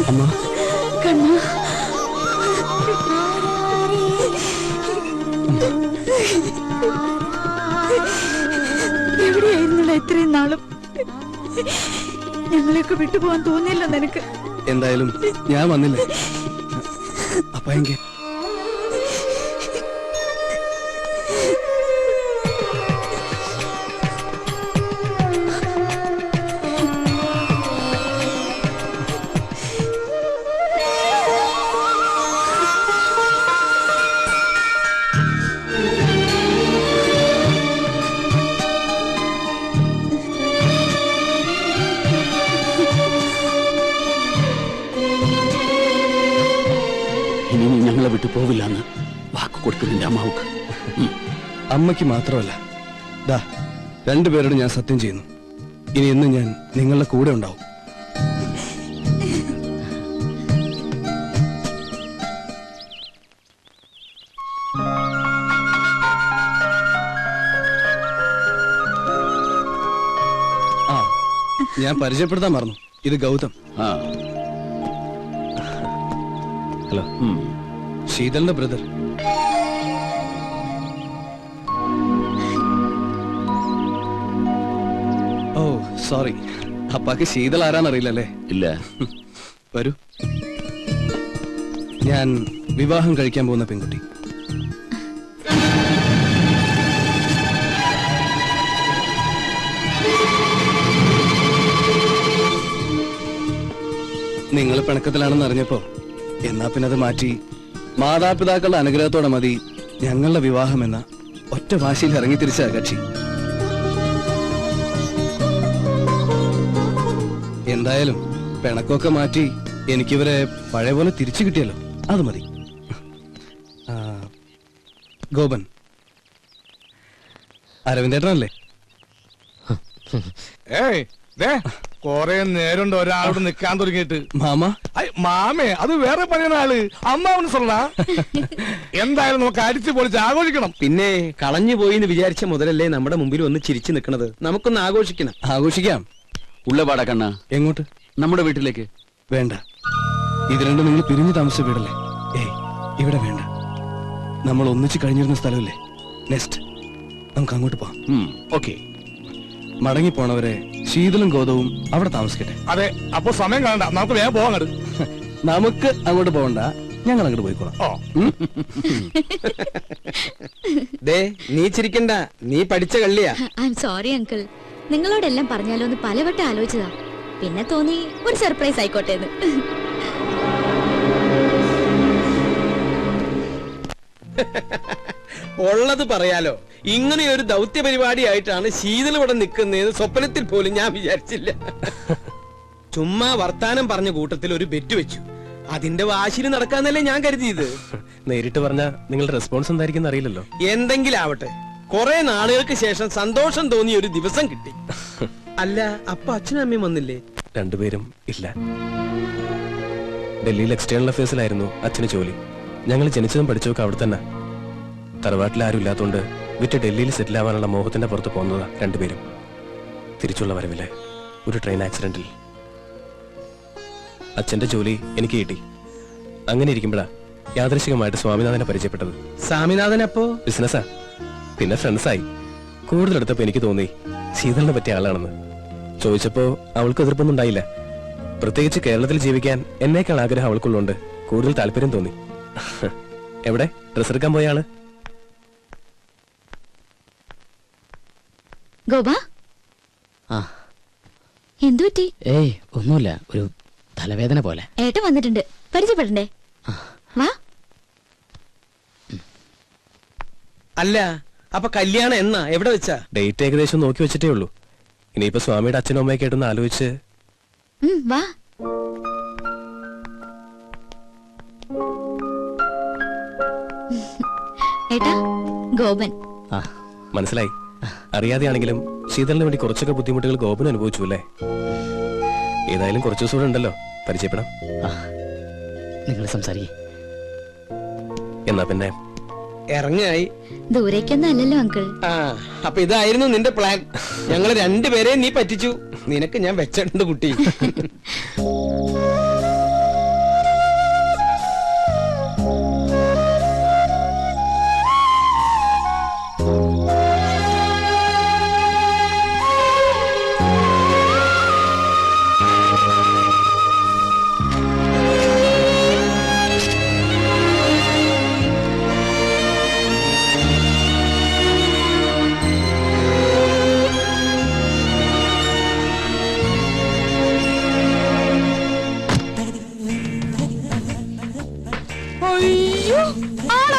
അമ്മ കണ്ണ എവിടെയായിരുന്നില്ല ഇത്രയും നാളും? ഞങ്ങളെയൊക്കെ വിട്ടുപോകാൻ തോന്നിയില്ല നിനക്ക്? എന്തായാലും ഞാൻ വന്നില്ലേ അപ്പൊ എങ്കിൽ ഇനി നീ ഞങ്ങളെ വിട്ടു പോവില്ലെന്ന് വാക്ക് കൊടുക്കുന്നുണ്ട് അമ്മാവുക്ക്. അമ്മയ്ക്ക് മാത്രമല്ല, ദാ രണ്ടുപേരോട് ഞാൻ സത്യം ചെയ്യുന്നു, ഇനി എന്നും ഞാൻ നിങ്ങളുടെ കൂടെ ഉണ്ടാവും. ആ, ഞാൻ പരിചയപ്പെടുത്താൻ മറന്നു. ഇത് ഗൗതം. ഹലോ, ശീതലിന്റെ ബ്രദർ. ഓ സോറി, അപ്പാക്ക് ശീതൾ ആരാന്നറിയില്ലല്ലേ? ഇല്ല. വരൂ. ഞാൻ വിവാഹം കഴിക്കാൻ പോകുന്ന പെൺകുട്ടി. നിങ്ങൾ പിണക്കത്തിലാണെന്ന് അറിഞ്ഞപ്പോ എന്നാ പിന്നെ അത് മാറ്റി മാതാപിതാക്കളുടെ അനുഗ്രഹത്തോടെ മതി ഞങ്ങളുടെ വിവാഹം എന്ന ഒറ്റ വാശിയിൽ ഇറങ്ങി തിരിച്ച കക്ഷി. എന്തായാലും പിണക്കൊക്കെ മാറ്റി എനിക്കിവരെ പഴയ പോലെ തിരിച്ചു കിട്ടിയല്ലോ, അത് മതി. ഗോപൻ, അരവിന്ദേട്ടനല്ലേ? കൊറേ നേരം ഒരാളോട് നിക്കാൻ തുടങ്ങിയിട്ട്. മാമ? മാമേ, അത് വേറെ പറയുന്ന ആള്. അമ്മാവന് சொல்றா. എന്തായാലും നമുക്ക് അടിച്ചു പൊളിച്ച് ആഘോഷിക്കണം. പിന്നെ കളഞ്ഞു പോയി എന്ന് വിചാരിച്ച മുതലല്ലേ നമ്മുടെ മുമ്പിൽ ഒന്ന് ചിരിച്ചു നിൽക്കുന്നത്. നമുക്കൊന്ന് ആഘോഷിക്കണം. ആഘോഷിക്കാം. ഉള്ളപാടാ കണ്ണ. എങ്ങോട്ട്? നമ്മുടെ വീട്ടിലേക്ക്. വേണ്ട, ഇത് രണ്ടും നിങ്ങൾ പിരിഞ്ഞു താമസിച്ച വീടല്ലേ? ഏയ്, ഇവിടെ വേണ്ട. നമ്മൾ ഒന്നിച്ച് കഴിഞ്ഞിരുന്ന സ്ഥലമല്ലേ? നെക്സ്റ്റ് നമുക്ക് അങ്ങോട്ട് പോവാം. ഓക്കെ. മടങ്ങിപ്പോണവരെ ശീതളും ഗോതവും അവിടെ താമസിക്കട്ടെ. അതെ, അപ്പൊ സമയം കാണണ്ട, നമുക്ക് വേഗം പോവാൻ. നമുക്ക് അങ്ങോട്ട് പോകണ്ട, ഞങ്ങൾ അങ്ങോട്ട് പോയിക്കോളാം. നീ ചിരിക്കണ്ട, നീ പഠിച്ച കള്ളിയാ. ഐ എം സോറി അങ്കിൾ, നിങ്ങളോടെല്ലാം പറഞ്ഞാലോ എന്ന് പലവട്ടം ആലോചിച്ചതാ. പിന്നെ തോന്നി ഒരു സർപ്രൈസ് ആയിക്കോട്ടെ എന്ന്. ഉള്ളത് പറയാലോ, ഇങ്ങനെ ഒരു ദൗത്യ പരിപാടിയായിട്ടാണ് ശീതൾ ഇവിടെ നിൽക്കുന്നതെന്ന് സ്വപ്നത്തിൽ പോലും ഞാൻ വിചാരിച്ചില്ല. ചുമ്മാ വർത്താനം പറഞ്ഞ കൂട്ടത്തിൽ ഒരു ബെറ്റ് വെച്ചു. അതിന്റെ വാശിയിൽ നടക്കാന്നല്ലേ ഞാൻ കരുതിയത്. നേരിട്ട് പറഞ്ഞ നിങ്ങളുടെ റെസ്പോൺസ് എന്തായിരിക്കും അറിയില്ലല്ലോ. എന്തെങ്കിലും ആവട്ടെ, കുറെ നാളുകൾക്ക് ശേഷം സന്തോഷം തോന്നിയ ഒരു ദിവസം കിട്ടി. അല്ല, അപ്പൊ അച്ഛനും അമ്മയും വന്നില്ലേ? രണ്ടുപേരും ഇല്ല. ഡൽഹിയിൽ എക്സ്റ്റേണൽ അഫയേഴ്സിലായിരുന്നു അച്ഛന് ജോലി. ഞങ്ങൾ ജനിച്ചതും പഠിച്ചതൊക്കെ അവിടെ തന്നെ. തറവാട്ടിൽ ആരും ഇല്ലാത്തതുകൊണ്ട് വിറ്റ് ഡൽഹിയിൽ സെറ്റിൽ ആവാനുള്ള മോഹത്തിന്റെ പുറത്ത് പോകുന്നതാ രണ്ടുപേരും. തിരിച്ചുള്ള വരവില് ഒരു ട്രെയിൻ ആക്സിഡന്റിൽ അച്ഛന്റെ ജോലി എനിക്ക് കിട്ടി. അങ്ങനെ ഇരിക്കുമ്പോഴാ യാദൃശികമായിട്ട് സ്വാമിനാഥനെ പരിചയപ്പെട്ടത്. സ്വാമിനാഥൻ അപ്പോ ബിസിനസ്സാ, പിന്നെ ഫ്രണ്ട്സായി. കൂടുതലെടുത്തപ്പോ എനിക്ക് തോന്നി ശീതളിനെ പറ്റിയ ആളാണെന്ന്. ചോദിച്ചപ്പോ അവൾക്ക് എതിർപ്പൊന്നും ഉണ്ടായില്ല. പ്രത്യേകിച്ച് കേരളത്തിൽ ജീവിക്കാൻ എന്നേക്കാൾ ആഗ്രഹം അവൾക്കുള്ളതുകൊണ്ട് കൂടുതൽ താല്പര്യം തോന്നി. എവിടെ ഡ്രസ് എടുക്കാൻ പോയ ആള്? ഗോപ, എന്തു പറ്റി? ഏയ് ഒന്നുമില്ല, ഒരു തലവേദന പോലെ. ഏട്ടൻ വന്നിട്ടുണ്ട്, പരിചയപ്പെടണ്ടേ? വാ. അല്ല, അപ്പൊ കല്യാണം എന്നാ, എവിടെ വെച്ചാ? ഡേറ്റ് ഏകദേശം നോക്കി വെച്ചിട്ടേ ഉള്ളൂ. ഇനിയിപ്പോ സ്വാമിയുടെ അച്ഛനും അമ്മയൊക്കെ ആയിട്ടൊന്ന് ആലോചിച്ച്. വാ. ഏട്ടാ, ഗോപൻ. മനസ്സിലായി. അറിയാതെയാണെങ്കിലും ശീതളിന് വേണ്ടി കുറച്ചൊക്കെ ബുദ്ധിമുട്ടുകൾ ഗോപൻ അനുഭവിച്ചു അല്ലേ? ഏതായാലും കുറച്ചു ദിവസം കൂടെ ഉണ്ടല്ലോ, പരിചയപ്പെടാം. നിങ്ങൾ സംസാരിക്കേ. എന്നാ പിന്നെ ഇറങ്ങായി. ദൂരേക്കൊന്നും അല്ലല്ലോ അങ്കിൾ. അപ്പൊ ഇതായിരുന്നു നിന്റെ പ്ലാൻ. ഞങ്ങൾ രണ്ടുപേരെ നീ പറ്റിച്ചു. നിനക്ക് ഞാൻ വെച്ചിട്ടുണ്ട് കുട്ടി.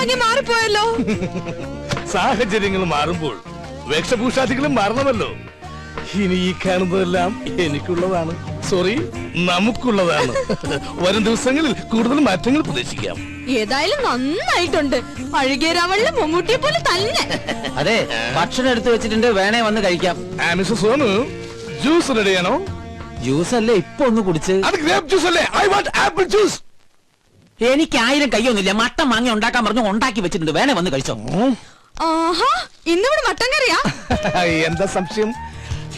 ഇനി മാറിപ്പോയല്ലോ. സാഹചര്യങ്ങൾ മാറുമ്പോൾ വേഷഭൂഷാദികളും മാറണമല്ലോ. ഇനി ഈ കാണുന്നതെല്ലാം എനിക്കുള്ളതാണ്, സോറി നമുക്കുള്ളതാണ്. വരും ദിവസങ്ങളിൽ കൂടുതൽ മാറ്റങ്ങൾ പ്രതീക്ഷിക്കാം. ഏതായാലും നന്നായിട്ടുണ്ട്. അഴുകിയ രാവളിലെ മമ്മൂട്ടിയെ പോലെ തന്നെ. അതെ, ഭക്ഷണം എടുത്തു വെച്ചിട്ടുണ്ട്, വേണേ വന്ന് കഴിക്കാം. മിസ്റ്റർ സോനു, ജ്യൂസ് റെഡിയാണോ? ജ്യൂസ് അല്ലേ ഇപ്പൊ ഒന്ന് കുടിച്ച്? അത് ഗ്രേപ്പ് ജ്യൂസ് അല്ലേ? I want apple juice. എനിക്ക് 1000 കയ്യൊന്നുമില്ല. മട്ടൻ വാങ്ങി ഉണ്ടാക്കാൻ പറഞ്ഞു, ഉണ്ടാക്കി വെച്ചിട്ടുണ്ട്, വേണേ വന്ന് കഴിച്ചോ. ആഹാ, ഇന്നിവിടെ മട്ടൻ കറിയാ? എന്താ സംശയം?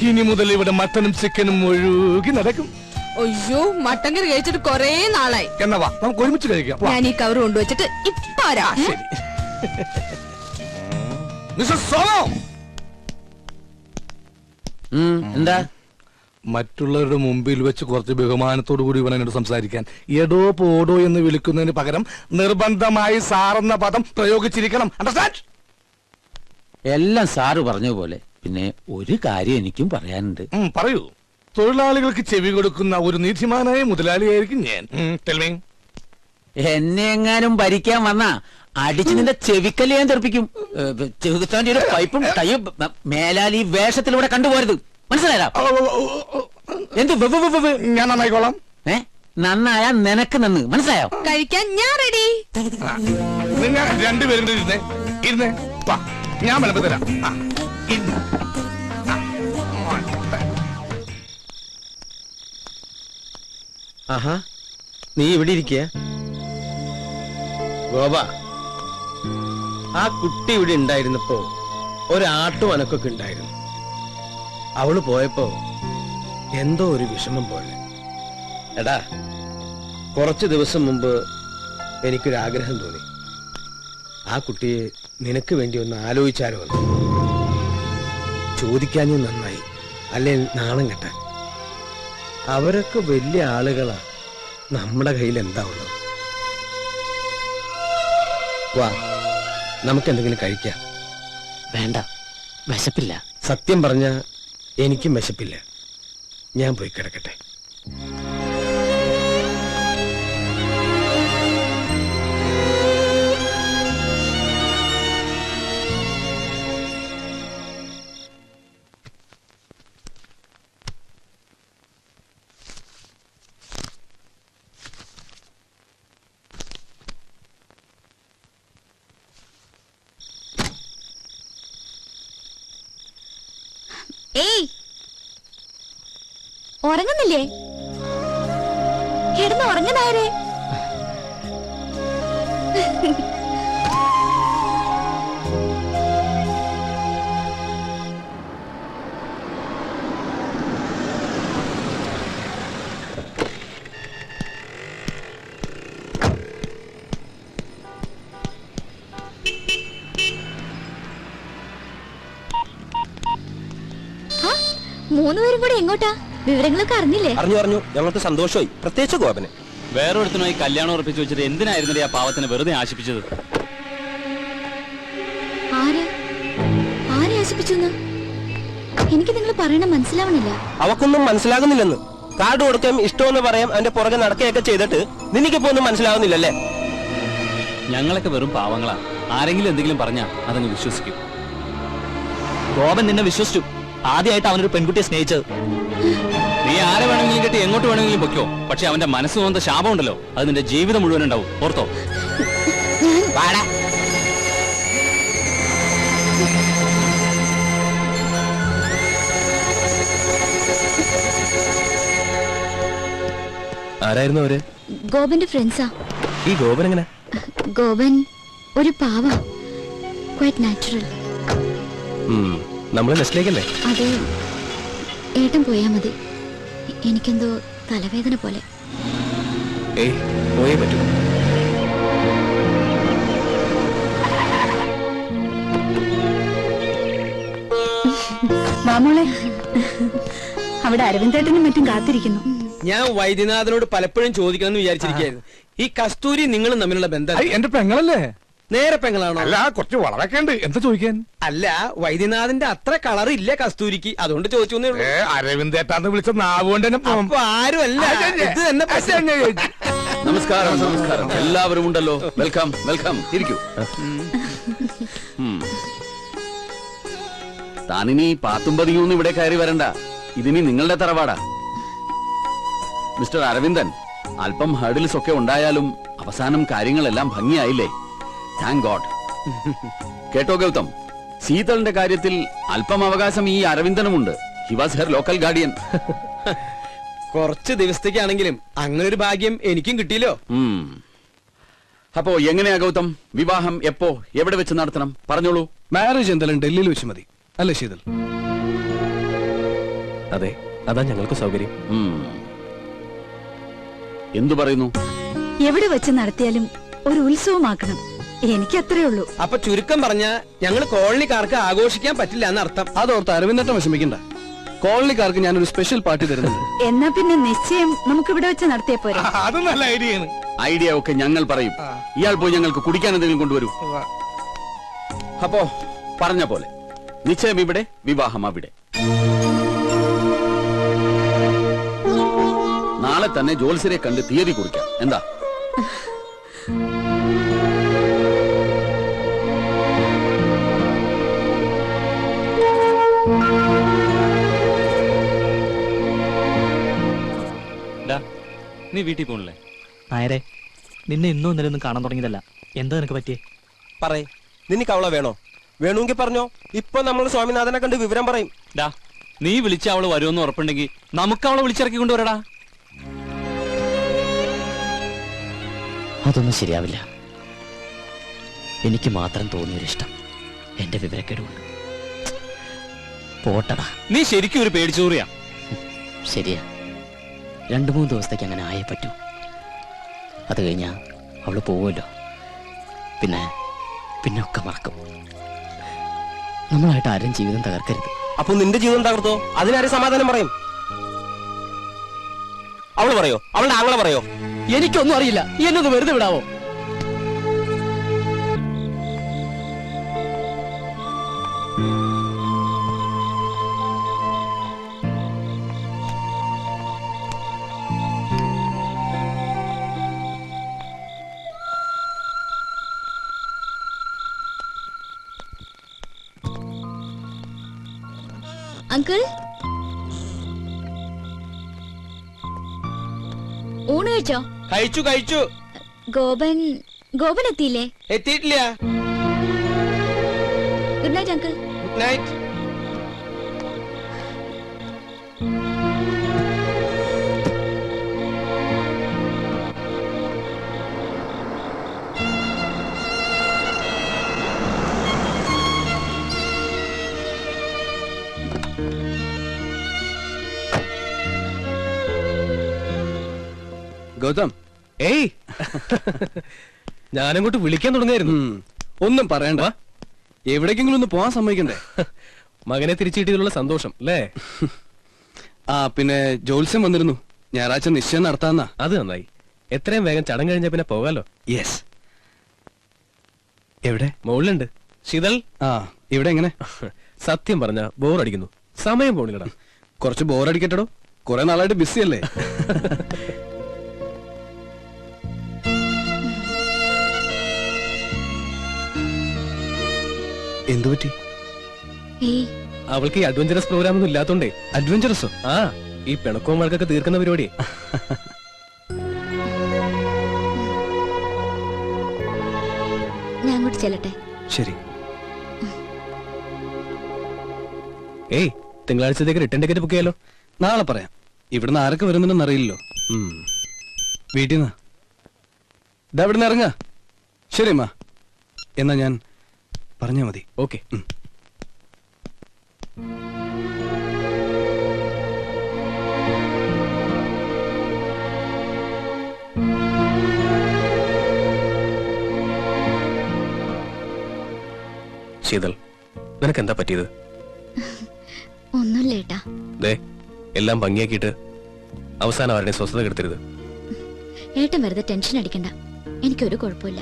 ഇനി മുതൽ ഇവിടെ മട്ടനും ചിക്കനും ഒഴുകി നടക്കും. അയ്യോ, മട്ടൻ കറി കഴിച്ചിട്ട് കൊറേ നാളായി. എന്നാ വാ, നമുക്ക് ഒരുമിച്ച് കഴിക്കാം. വാ. ഞാൻ ഈ കവർ കൊണ്ടുവച്ചിട്ട് ഇപ്പൊ വരാം. ശരി. മിസ്റ്റർ സോനു, എന്താ? മറ്റുള്ളവരുടെ മുമ്പിൽ വെച്ച് കുറച്ച് ബഹുമാനത്തോടു കൂടി ഇവൻ എന്നോട് സംസാരിക്കാൻ എടോ പോടോ എന്ന് വിളിക്കുന്നതിന് പകരം നിർബന്ധമായി സാറെന്ന പദം പ്രയോഗിച്ചിരിക്കണം. അണ്ടർസ്റ്റാൻഡ്? എല്ലാം സാറ് പറഞ്ഞ പോലെ. പിന്നെ ഒരു കാര്യം എനിക്കും പറയാനുണ്ട്. പറയൂ. തൊഴിലാളികൾക്ക് ചെവി കൊടുക്കുന്ന ഒരു നീതിമാനായ മുതലാളിയായിരിക്കും ഞാൻ. Tell me. എന്നെ എങ്ങാനും ഭരിക്കാൻ വന്നാ അടിച്ച് നിന്റെ ചെവിക്കല്ല് ഞാൻ തെറിപ്പിക്കും. ചെവിത്താന്റെ ഒരു പൈപ്പും ടൈയും മേലാൽ ഈ വേഷത്തിലൂടെ കണ്ടുപോരുത്. മനസ്സിലായാ? എന്ത് ഞാൻ നന്നായിക്കോളാം. നന്നായാ നിനക്ക് നന്ന്. മനസ്സിലായോ? കഴിക്കാൻ ഞാൻ റെഡി. നിങ്ങൾ രണ്ടുപേരും കൂടി ഇരുന്നേ. ഇരുന്നേ. വാ, ഞാൻ വിളമ്പി തരാം. ഇരുന്ന്. ആഹാ, നീ ഇവിടെ ഇരിക്കുക. ഗോപ, ആ കുട്ടി ഇവിടെ ഉണ്ടായിരുന്നപ്പോ ഒരാട്ടും അനക്കൊക്കെ ഉണ്ടായിരുന്നു. അവള് പോയപ്പോ എന്തോ ഒരു വിഷമം പോലെ. എടാ, കുറച്ചു ദിവസം മുമ്പ് എനിക്കൊരാഗ്രഹം തോന്നി. ആ കുട്ടിയെ നിനക്ക് വേണ്ടി ഒന്ന് ആലോചിച്ചാലോ എന്ന്. ചോദിക്കാഞ്ഞു നന്നായി, അല്ലേ നാണം കെട്ടാൻ. അവരൊക്കെ വലിയ ആളുകളാ, നമ്മുടെ കയ്യിൽ എന്താ ഉള്ളത്? വാ, നമുക്കെന്തെങ്കിലും കഴിക്കാം. വേണ്ട, വിശപ്പില്ല. സത്യം പറഞ്ഞ എനിക്കും വിശപ്പില്ല. ഞാൻ പോയി കിടക്കട്ടെ. ഏയ്, ഉറങ്ങുന്നില്ലേ? കിടന്ന് ഉറങ്ങുന്നായരെ. മൂന്നുപേരും കൂടെ എങ്ങോട്ടാ? വിവരങ്ങളൊക്കെ അറിഞ്ഞില്ലേ? അറിഞ്ഞു. ഞങ്ങൾക്ക് സന്തോഷമായി, പ്രത്യേകിച്ച് ഗോപന്. വേറൊരുത്തനുമായി കല്യാണം ഉറപ്പിച്ചു വെച്ചിട്ട് എന്തിനായിരുന്നു ആ പാവത്തിനെ വെറുതെ ആശിപ്പിച്ചത്? ആരെ ആശിപ്പിച്ചു? എനിക്ക് നിങ്ങൾ പറയണ മനസ്സിലാവണില്ല. അവക്കൊന്നും മനസ്സിലാകുന്നില്ലെന്ന്. കാർഡ് കൊടുക്കാൻ ഇഷ്ടമെന്ന് പറയാം, അവന്റെ പുറകെ നടക്കുകയൊക്കെ ചെയ്തിട്ട് നിനക്കിപ്പോ ഒന്നും മനസ്സിലാകുന്നില്ലല്ലേ? ഞങ്ങളൊക്കെ വെറും പാവങ്ങളാ. ആരെങ്കിലും എന്തെങ്കിലും പറഞ്ഞാ അതങ്ങ് വിശ്വസിക്കും. ഗോപൻ നിന്നെ വിശ്വസിച്ചു. ആദ്യമായിട്ട് അവനൊരു പെൺകുട്ടിയെ സ്നേഹിച്ചത്. നീ ആരെ വേണമെങ്കിലും കെട്ടി എങ്ങോട്ട് വേണമെങ്കിലും പൊയ്ക്കോ, പക്ഷെ അവന്റെ മനസ്സ് വന്ന ശാപം ഉണ്ടല്ലോ, അത് നിന്റെ ജീവിതം മുഴുവൻ ഉണ്ടാവും. ഓർത്തോ? ആരായിരുന്നു അവര്? ഗോപന്റെ ഫ്രണ്ട്സാ. ഈ ഗോപൻ എങ്ങനെ? ഗോപൻ ഒരു പാവ, ക്വൈറ്റ് നാച്ചുറൽ. നമ്മളെ നെസ്റ്റിലേക്കല്ലേ? അതെ, ഏട്ടൻ പോയാ മതി. എനിക്കെന്തോ തലവേദന പോലെ. ഏയ്, പോയേ പറ്റൂ. മാമോളെ, അവിടെ അരവിന്ദേട്ടനും മറ്റും കാത്തിരിക്കുന്നു. ഞാൻ വൈദ്യനാഥനോട് പലപ്പോഴും ചോദിക്കണം എന്ന് വിചാരിച്ചിരിക്കുകയായിരുന്നു. ഈ കസ്തൂരി നിങ്ങളും തമ്മിലുള്ള ബന്ധം എന്റെ പെങ്ങളല്ലേ? നേരെ പെങ്ങളാണോ? അല്ല, കുറച്ച് വളരൊക്കെ ഉണ്ട്. എന്താ ചോദിക്കാൻ? അല്ല, വൈദ്യനാഥന്റെ അത്ര കളർ ഇല്ല കസ്തൂരിക്ക്, അതുകൊണ്ട് ചോദിച്ചു. അരവിന്ദേട്ടാന്ന് വിളിച്ച നാവുകൊണ്ട് തന്നെ അപ്പൊ ആരും അല്ല, ഇത് തന്നെ നമസ്കാരം നമസ്കാരം. എല്ലാവരും ഉണ്ടല്ലോ. Welcome welcome. ഇരിക്കൂ. താനിനി പാത്തും പതിയൊന്നും ഇവിടെ കയറി വരണ്ട. ഇതിനി നിങ്ങളുടെ തറവാടാ. മിസ്റ്റർ അരവിന്ദൻ, അല്പം ഹർഡിൽസ് ഒക്കെ ഉണ്ടായാലും അവസാനം കാര്യങ്ങളെല്ലാം ഭംഗിയായില്ലേ? Thank God. കേട്ടോ ഗൗതം, ശീതളിന്റെ കാര്യത്തിൽ അല്പം അവകാശം ഈ അരവിന്ദനുമുണ്ട്. He was her local guardian. കുറച്ച് ദിവസത്തേക്കാണെങ്കിലും അങ്ങനെ ഒരു ഭാഗ്യം എനിക്കും കിട്ടിയല്ലോ. അപ്പോ എങ്ങനെയാ ഗൗതം, വിവാഹം എപ്പോ എവിടെ വെച്ച് നടത്തണം? പറഞ്ഞോളൂ. മാരേജ് എന്തായാലും ഡൽഹിയിൽ വെച്ച് മതി അല്ലേ ശീതൽ? അതെ, അതാ ഞങ്ങൾക്ക് സൗകര്യം. എന്തു പറയുന്നു? എവിടെ വെച്ച് നടത്തിയാലും ഒരു ഉത്സവമാക്കണം. എനിക്ക് അത്രേ ഉള്ളൂ. അപ്പൊ ചുരുക്കം പറഞ്ഞ ഞങ്ങൾ കോളനിക്കാർക്ക് ആഘോഷിക്കാൻ പറ്റില്ല എന്നർത്ഥം. അതോർത്ത് അരവിന്ദട്ടം വിഷമിക്കണ്ട. കോളനിക്കാർക്ക് ഞാനൊരു സ്പെഷ്യൽ പാർട്ടി തരുന്നുണ്ട്. എന്നാ പിന്നെ നിശ്ചയം നമുക്ക് ഇവിടെ വെച്ച് നടത്തിയ പോരെ? അത് നല്ല ഐഡിയയാണ്. ഐഡിയ ഒക്കെ ഞങ്ങൾ പറയും. ഇയാൾ പോയി ഞങ്ങൾക്ക് കുടിക്കാൻ എന്തെങ്കിലും കൊണ്ടുവരൂ. അപ്പോ പറഞ്ഞ പോലെ നിശ്ചയം ഇവിടെ, വിവാഹം അവിടെ. നാളെ തന്നെ ജോത്സ്യരെ കണ്ട് തീയതി കുറിക്കാം. എന്താ? നീ വീട്ടിൽ പോണില്ലേ? നായരെ, നിന്നെ ഇന്നും ഇന്നലെ ഒന്നും കാണാൻ തുടങ്ങിയതല്ല. എന്താ നിനക്ക് പറ്റിയേ? പറയേ, നിനക്ക് അവളെ വേണോ? വേണമെങ്കിൽ പറഞ്ഞോ. ഇപ്പൊ നമ്മൾ സ്വാമിനാഥനെ കണ്ട് വിവരം പറയും. നീ വിളിച്ച അവള് വരുമെന്ന് ഉറപ്പുണ്ടെങ്കിൽ നമുക്ക് അവളെ വിളിച്ചിറക്കി കൊണ്ടുവരടാ. അതൊന്നും ശരിയാവില്ല. എനിക്ക് മാത്രം തോന്നിയൊരിഷ്ടം എന്റെ വിവരക്കേടുകൊണ്ട്. പോട്ടടാ. നീ ശരിക്കും ഒരു പേടിച്ചൂറിയാ. ശരിയാ, 2-3 ദിവസത്തേക്ക് അങ്ങനെ ആയേ പറ്റൂ. അത് കഴിഞ്ഞാ അവള് പോവുമല്ലോ. പിന്നെ ഒക്കെ മറക്കും. നമ്മളായിട്ട് ആരും ജീവിതം തകർക്കരുത്. അപ്പൊ നിന്റെ ജീവിതം തകർത്തോ? അതിനാരും സമാധാനം പറയും? അവള് പറയോ? അവളുടെ ആങ്ങളെ പറയോ? എനിക്കൊന്നും അറിയില്ല. എന്നൊന്ന് വെറുതെ വിടാവോ? അങ്കിൾ, ഊണ് കഴിച്ചോ? കഴിച്ചു. ഗോപൻ എത്തിയില്ലേ? എത്തിയിട്ടില്ല. Good night uncle. Good night. Gautam, ഏയ് ഞാനങ്ങോട്ട് വിളിക്കാൻ തുടങ്ങായിരുന്നു. ഒന്നും പറയണ്ട. എവിടേക്കെങ്കിലും ഒന്ന് പോവാൻ സമ്മതിക്കണ്ടേ? മകനെ തിരിച്ചു കിട്ടിയതിലുള്ള സന്തോഷം അല്ലേ? ആ, പിന്നെ ജോത്സ്യം വന്നിരുന്നു. ഞായറാഴ്ച നിശ്ചയം നടത്താന്നാ. അത് നന്നായി. എത്രയും വേഗം ചടങ്ങ് കഴിഞ്ഞ പിന്നെ പോകാലോ. യെസ്. എവിടെ? മുകളിലുണ്ട്. ശീതൾ. ആ, ഇവിടെ എങ്ങനെ? സത്യം പറഞ്ഞ ബോറടിക്കുന്നു. സമയം പോണില്ലടാ. കുറച്ച് ബോറടിക്കട്ടോ. കുറെ നാളായിട്ട് ബിസി അല്ലേ? എന്തു പറ്റി? അവൾക്ക് ഈ അഡ്വഞ്ചറസ് പ്രോഗ്രാം ഒന്നും ഇല്ലാത്തോണ്ടേ. അഡ്വഞ്ചറസോ? ആ, ഈ പിണക്കവും വഴക്കൊക്കെ തീർക്കുന്ന പരിപാടി. ഞാൻ അങ്ങോട്ട് ചെല്ലട്ടെ? ശരി. ഏയ്, തിങ്കളാഴ്ചത്തേക്ക് റിട്ടേൺ ടിക്കറ്റ് ബുക്ക് ചെയ്യാലോ. നാളെ പറയാം. ഇവിടുന്ന് ആരൊക്കെ വരുന്നുണ്ടെന്ന് അറിയില്ലല്ലോ. വീട്ടിൽ നിന്ന് ഇതാ ഇവിടുന്ന് ഇറങ്ങ. ശരി അമ്മ, എന്നാ ഞാൻ പറഞ്ഞാ മതി. ഓക്കെ. ശീതൾ, നിനക്കെന്താ പറ്റിയത്? ഒന്നുമില്ല ഏട്ടാ. ദേ, എല്ലാം ഭംഗിയാക്കിയിട്ട് അവസാനം ആരുടെ സ്വസ്ഥത കെടുത്തരുത്. ഏട്ടൻ വെറുതെ ടെൻഷൻ അടിക്കണ്ട. എനിക്കൊരു കുഴപ്പമില്ല.